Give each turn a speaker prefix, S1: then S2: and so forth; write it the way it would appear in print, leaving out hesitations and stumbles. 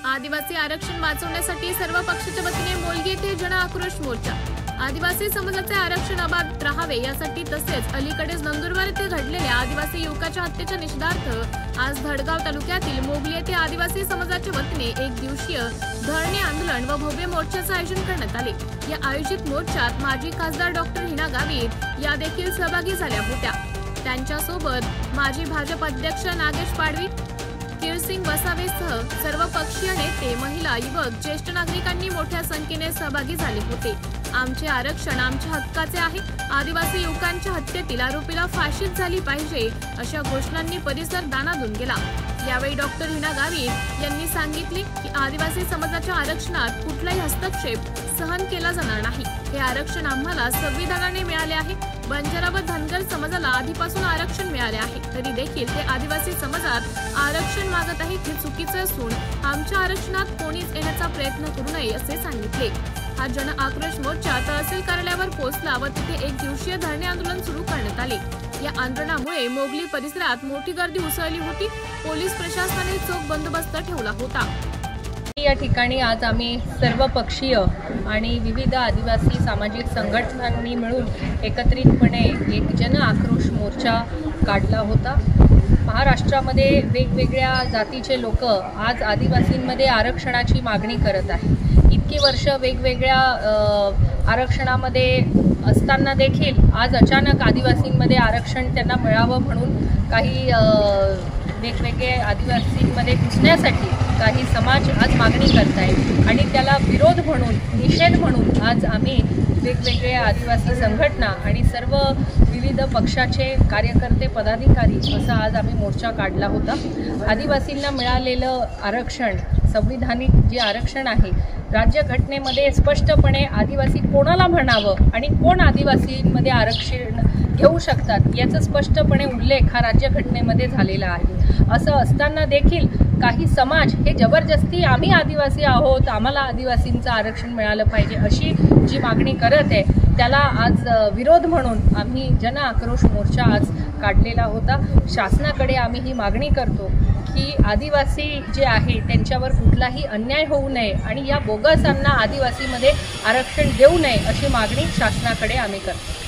S1: आदिवासी आरक्षण वाचवण्यासाठी सर्व पक्षाच्या वतीने मोलगी येथे जन आक्रोश मोर्चा। आदिवासी समाजाचे आरक्षण अबाधित राहावे यासाठी तसेच अलीकडेच नंदुरबार येथे घडलेल्या आदिवासी युवकाच्या हत्येच्या निषेधार्थ आज धडगाव तालुक्यातील मोगली येथे आदिवासी समाजाच्या वतीने एक दिवसीय धरणे आंदोलन व भव्य मोर्चाचे आयोजन करण्यात आले। या आयोजित मोर्चात माजी खासदार डॉक्टर हिना गावित या देखील सहभागी झाल्या होत्या। त्यांच्यासोबत माजी भाजप अध्यक्ष नागेश पाडवी, किरसिंग वसावेसह सर्व पक्षीय नेते, महिला, युवक, ज्येष्ठ नागरिकांनी मोठ्या संख्येने सहभागी झाले होते। आमचे आरक्षण आमच्या हक्काचे आहे, आदिवासी युवकांच्या हत्येतील आरोपीला फाशीच झाली पाहिजे अशा घोषणांनी परिसर दाणादून गेला। यावेळी डॉक्टर हिना गावित यांनी सांगितले की आदिवासी समाजाच्या आरक्षणात कुठलाही हस्तक्षेप सहन केला जाणार नाही। हे आरक्षण आम्हाला संविधानाने मिळाले आहे। बंजारा व धनगर समाजाला आधीपासून आरक्षण मिळाले आहे, तरी देखील ते आदिवासी समाजात आरक्षण मागत आहेत। हे चुकीचे असून आमच्या आरक्षणात कोणीच येण्याचा प्रयत्न करू नये असे सांगितले। हा जन आक्रोश मोर्चा तहसील कार्यालयावर पोहोचला व तिथे एक दिवसीय धरणे आंदोलन सुरू करण्यात आले। या आंदोलनामुळे मोगली परिसरात मोठी गर्दी उसळली होती। पोलीस प्रशासनाने चोख बंदोबस्त ठेवला होता।
S2: या ठिकाणी आज आम्ही सर्व पक्षीय आणि विविध आदिवासी सामाजिक संघटनांनी मिळून एकत्रितपणे एक जन आक्रोश मोर्चा काढला होता। महाराष्ट्रामध्ये वेगवेगळ्या जातीचे लोक आज आदिवासींमध्ये आरक्षणाची मागणी करत आहेत। इतकी वर्ष वेगवेगळ्या आरक्षणामध्ये असताना देखील आज अचानक आदिवासींमध्ये आरक्षण त्यांना मिळावं म्हणून काही वेगवेगळे आदिवासींमध्ये घुसण्यासाठी काही समाज आज मागणी करत आहेत आणि त्याला विरोध म्हणून, निषेध म्हणून आज आम्ही वेगवेगळ्या आदिवासी संघटना आणि सर्व विविध पक्षाचे कार्यकर्ते, पदाधिकारी असा आज आम्ही मोर्चा काढला होता। आदिवासींना मिळालेलं आरक्षण, संविधानिक जे आरक्षण आहे, राज्यघटनेमध्ये स्पष्टपणे आदिवासी कोणाला म्हणावं आणि कोण आदिवासींमध्ये आरक्षण घेऊ शकतात याचा स्पष्टपणे उल्लेख हा राज्यघटनेमध्ये झालेला आहे। असं असताना देखील काही समाज हे जबरदस्ती आम्ही आदिवासी आहोत, आम्हाला आदिवासींचं आरक्षण मिळालं पाहिजे अशी जी मागणी करत आहे त्याला आज विरोध म्हणून आम्ही जन आक्रोश मोर्चा आज काढलेला होता। शासनाकडे आम्ही ही मागणी करतो की आदिवासी जे आहे त्यांच्यावर कुठलाही अन्याय होऊ नये आणि या बोगसांना आदिवासीमध्ये आरक्षण देऊ नये अशी मागणी शासनाकडे आम्ही करतो।